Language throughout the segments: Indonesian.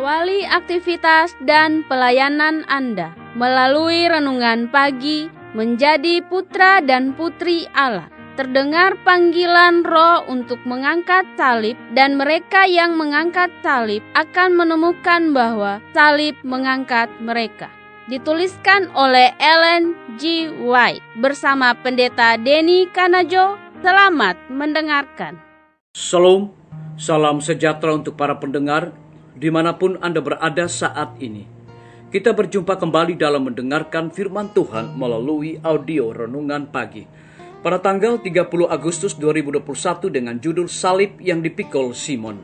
Awali aktivitas dan pelayanan Anda melalui renungan pagi menjadi putra dan putri Allah. Terdengar panggilan Roh untuk mengangkat salib, dan mereka yang mengangkat salib akan menemukan bahwa salib mengangkat mereka. Dituliskan oleh Ellen G. White bersama Pendeta Denny Kanajo. Selamat mendengarkan. Shalom, salam sejahtera untuk para pendengar dimanapun Anda berada saat ini. Kita berjumpa kembali dalam mendengarkan firman Tuhan melalui audio renungan pagi pada tanggal 30 Agustus 2021 dengan judul Salib yang dipikul Simon.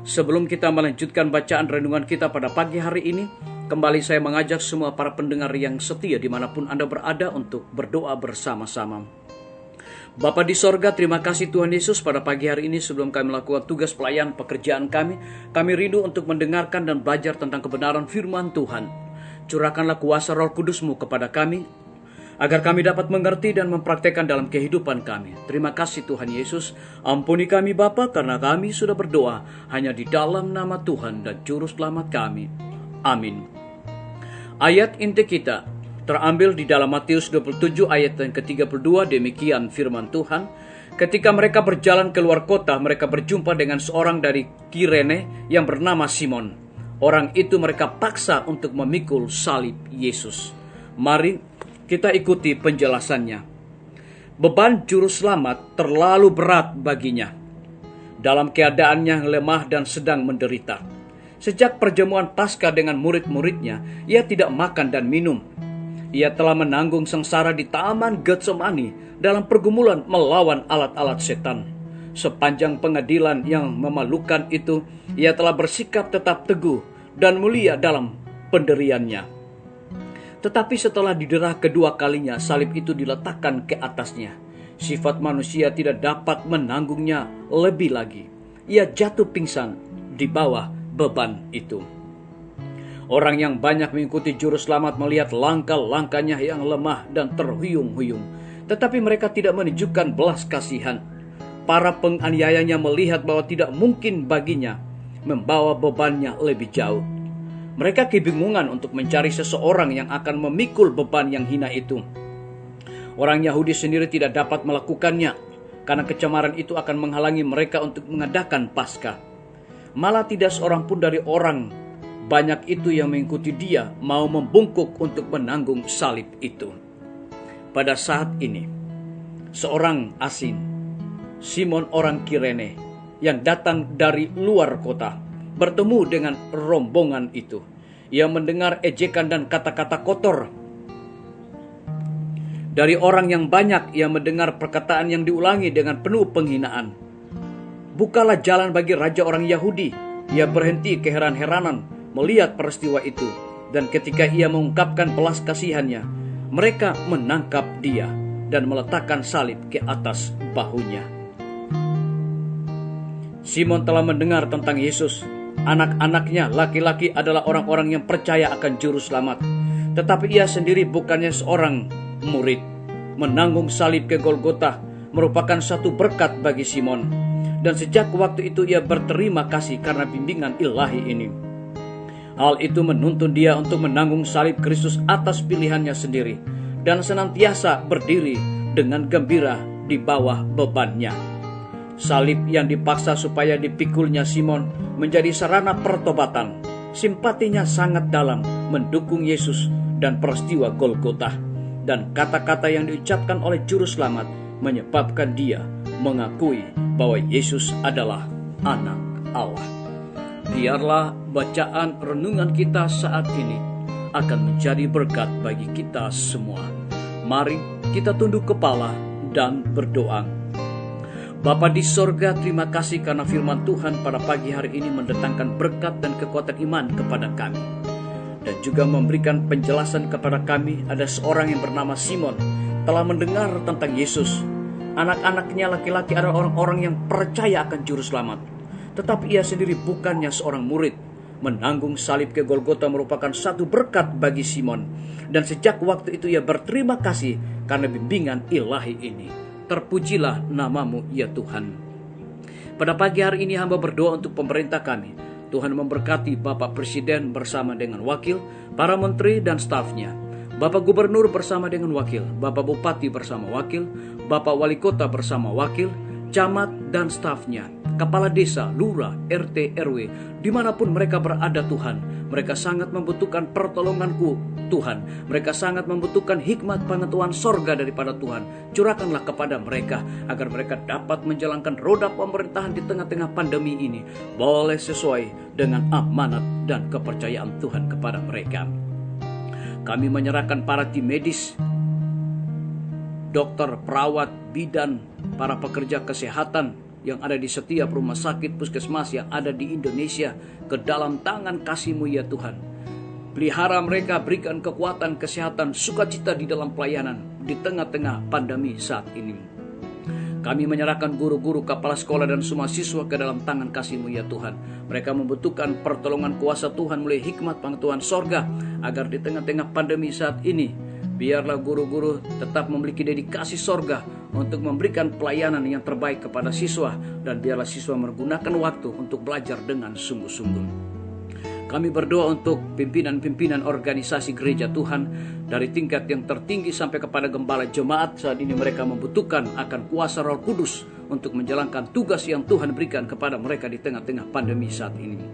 Sebelum kita melanjutkan bacaan renungan kita pada pagi hari ini, kembali saya mengajak semua para pendengar yang setia dimanapun Anda berada untuk berdoa bersama-sama. Bapa di sorga, terima kasih Tuhan Yesus pada pagi hari ini sebelum kami melakukan tugas pelayan pekerjaan kami rindu untuk mendengarkan dan belajar tentang kebenaran firman Tuhan. Curahkanlah kuasa Roh Kudus-Mu kepada kami, agar kami dapat mengerti dan mempraktekkan dalam kehidupan kami. Terima kasih Tuhan Yesus. Ampuni kami Bapa, karena kami sudah berdoa hanya di dalam nama Tuhan dan Juru Selamat kami. Amin. Ayat inti kita terambil di dalam Matius 27 ayat yang ke-32. Demikian firman Tuhan. Ketika mereka berjalan keluar kota, mereka berjumpa dengan seorang dari Kirene yang bernama Simon. Orang itu mereka paksa untuk memikul salib Yesus. Mari kita ikuti penjelasannya. Beban juru selamat terlalu berat baginya. Dalam keadaannya yang lemah dan sedang menderita. Sejak perjamuan Paskah dengan murid-muridnya, ia tidak makan dan minum. Ia telah menanggung sengsara di Taman Getsemani dalam pergumulan melawan alat-alat setan. Sepanjang pengadilan yang memalukan itu, ia telah bersikap tetap teguh dan mulia dalam pendiriannya. Tetapi setelah didera kedua kalinya, salib itu diletakkan ke atasnya. Sifat manusia tidak dapat menanggungnya lebih lagi. Ia jatuh pingsan di bawah beban itu. Orang yang banyak mengikuti juru selamat melihat langkah-langkahnya yang lemah dan terhuyung-huyung. Tetapi mereka tidak menunjukkan belas kasihan. Para penganiayanya melihat bahwa tidak mungkin baginya membawa bebannya lebih jauh. Mereka kebingungan untuk mencari seseorang yang akan memikul beban yang hina itu. Orang Yahudi sendiri tidak dapat melakukannya, karena kecemaran itu akan menghalangi mereka untuk mengadakan Paskah. Malah tidak seorang pun dari orang banyak itu yang mengikuti dia mau membungkuk untuk menanggung salib itu. Pada saat ini, seorang asing, Simon orang Kirene, yang datang dari luar kota, bertemu dengan rombongan itu. Ia mendengar ejekan dan kata-kata kotor dari orang yang banyak. Ia mendengar perkataan yang diulangi dengan penuh penghinaan. Bukalah jalan bagi raja orang Yahudi. Ia berhenti keheran-heranan melihat peristiwa itu. Dan ketika ia mengungkapkan belas kasihannya, mereka menangkap dia dan meletakkan salib ke atas bahunya. Simon telah mendengar tentang Yesus. Anak-anaknya laki-laki adalah orang-orang yang percaya akan juru selamat. Tetapi ia sendiri bukannya seorang murid. Menanggung salib ke Golgota merupakan satu berkat bagi Simon. Dan sejak waktu itu ia berterima kasih karena bimbingan ilahi ini. Hal itu menuntun dia untuk menanggung salib Kristus atas pilihannya sendiri. Dan senantiasa berdiri dengan gembira di bawah bebannya. Salib yang dipaksa supaya dipikulnya Simon menjadi sarana pertobatan. Simpatinya sangat dalam mendukung Yesus dan peristiwa Golgota. Dan kata-kata yang diucapkan oleh juru selamat menyebabkan dia mengakui bahwa Yesus adalah anak Allah. Biarlah bacaan renungan kita saat ini akan menjadi berkat bagi kita semua. Mari kita tunduk kepala dan berdoa. Bapa di sorga, terima kasih karena firman Tuhan pada pagi hari ini mendatangkan berkat dan kekuatan iman kepada kami. Dan juga memberikan penjelasan kepada kami, ada seorang yang bernama Simon telah mendengar tentang Yesus. Anak-anaknya laki-laki adalah orang-orang yang percaya akan juru selamat. Tetapi ia sendiri bukannya seorang murid. Menanggung salib ke Golgota merupakan satu berkat bagi Simon. Dan sejak waktu itu ia berterima kasih karena bimbingan ilahi ini. Terpujilah namamu ya Tuhan. Pada pagi hari ini hamba berdoa untuk pemerintah kami, Tuhan memberkati Bapak Presiden bersama dengan wakil, para menteri dan stafnya, Bapak Gubernur bersama dengan wakil, Bapak Bupati bersama wakil, Bapak Wali Kota bersama wakil, camat dan stafnya, kepala desa, lurah, RT, RW, dimanapun mereka berada Tuhan. Mereka sangat membutuhkan pertolongan-Ku Tuhan. Mereka sangat membutuhkan hikmat pengetahuan sorga daripada Tuhan. Curahkanlah kepada mereka agar mereka dapat menjalankan roda pemerintahan di tengah-tengah pandemi ini boleh sesuai dengan amanat dan kepercayaan Tuhan kepada mereka. Kami menyerahkan para tim medis, dokter, perawat, bidan, para pekerja kesehatan yang ada di setiap rumah sakit puskesmas yang ada di Indonesia ke dalam tangan kasih-Mu ya Tuhan. Pelihara mereka, berikan kekuatan, kesehatan, sukacita di dalam pelayanan di tengah-tengah pandemi saat ini. Kami menyerahkan guru-guru, kepala sekolah dan semua siswa ke dalam tangan kasih-Mu ya Tuhan. Mereka membutuhkan pertolongan kuasa Tuhan melalui hikmat pengetahuan sorga agar di tengah-tengah pandemi saat ini biarlah guru-guru tetap memiliki dedikasi sorga untuk memberikan pelayanan yang terbaik kepada siswa, dan biarlah siswa menggunakan waktu untuk belajar dengan sungguh-sungguh. Kami berdoa untuk pimpinan-pimpinan organisasi gereja Tuhan, dari tingkat yang tertinggi sampai kepada gembala jemaat. Saat ini mereka membutuhkan akan kuasa Roh Kudus untuk menjalankan tugas yang Tuhan berikan kepada mereka di tengah-tengah pandemi saat ini.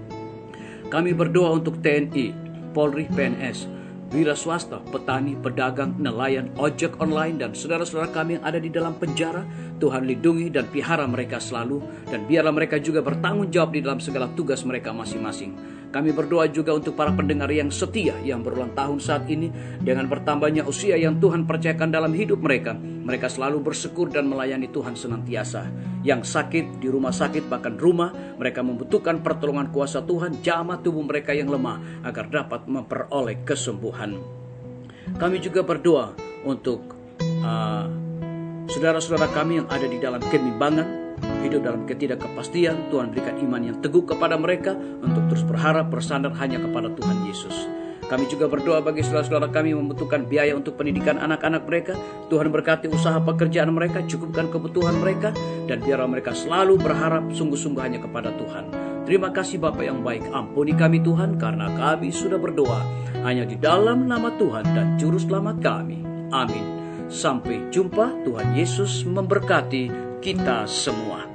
Kami berdoa untuk TNI, Polri, PNS, wira swasta, petani, pedagang, nelayan, ojek online, dan saudara-saudara kami yang ada di dalam penjara. Tuhan lindungi dan pelihara mereka selalu, dan biarlah mereka juga bertanggung jawab di dalam segala tugas mereka masing-masing. Kami berdoa juga untuk para pendengar yang setia yang berulang tahun saat ini. Dengan bertambahnya usia yang Tuhan percayakan dalam hidup mereka, mereka selalu bersyukur dan melayani Tuhan senantiasa. Yang sakit di rumah sakit, bahkan rumah, mereka membutuhkan pertolongan kuasa Tuhan, jamah tubuh mereka yang lemah agar dapat memperoleh kesembuhan. Kami juga berdoa untuk saudara-saudara kami yang ada di dalam kebimbangan, hidup dalam ketidakkepastian. Tuhan berikan iman yang teguh kepada mereka untuk terus berharap, bersandar hanya kepada Tuhan Yesus. Kami juga berdoa bagi saudara-saudara kami membutuhkan biaya untuk pendidikan anak-anak mereka. Tuhan berkati usaha pekerjaan mereka, cukupkan kebutuhan mereka, dan biarlah mereka selalu berharap sungguh-sungguh hanya kepada Tuhan. Terima kasih Bapa yang baik, ampuni kami Tuhan, karena kami sudah berdoa hanya di dalam nama Tuhan dan Juru Selamat kami. Amin. Sampai jumpa. Tuhan Yesus memberkati kita semua.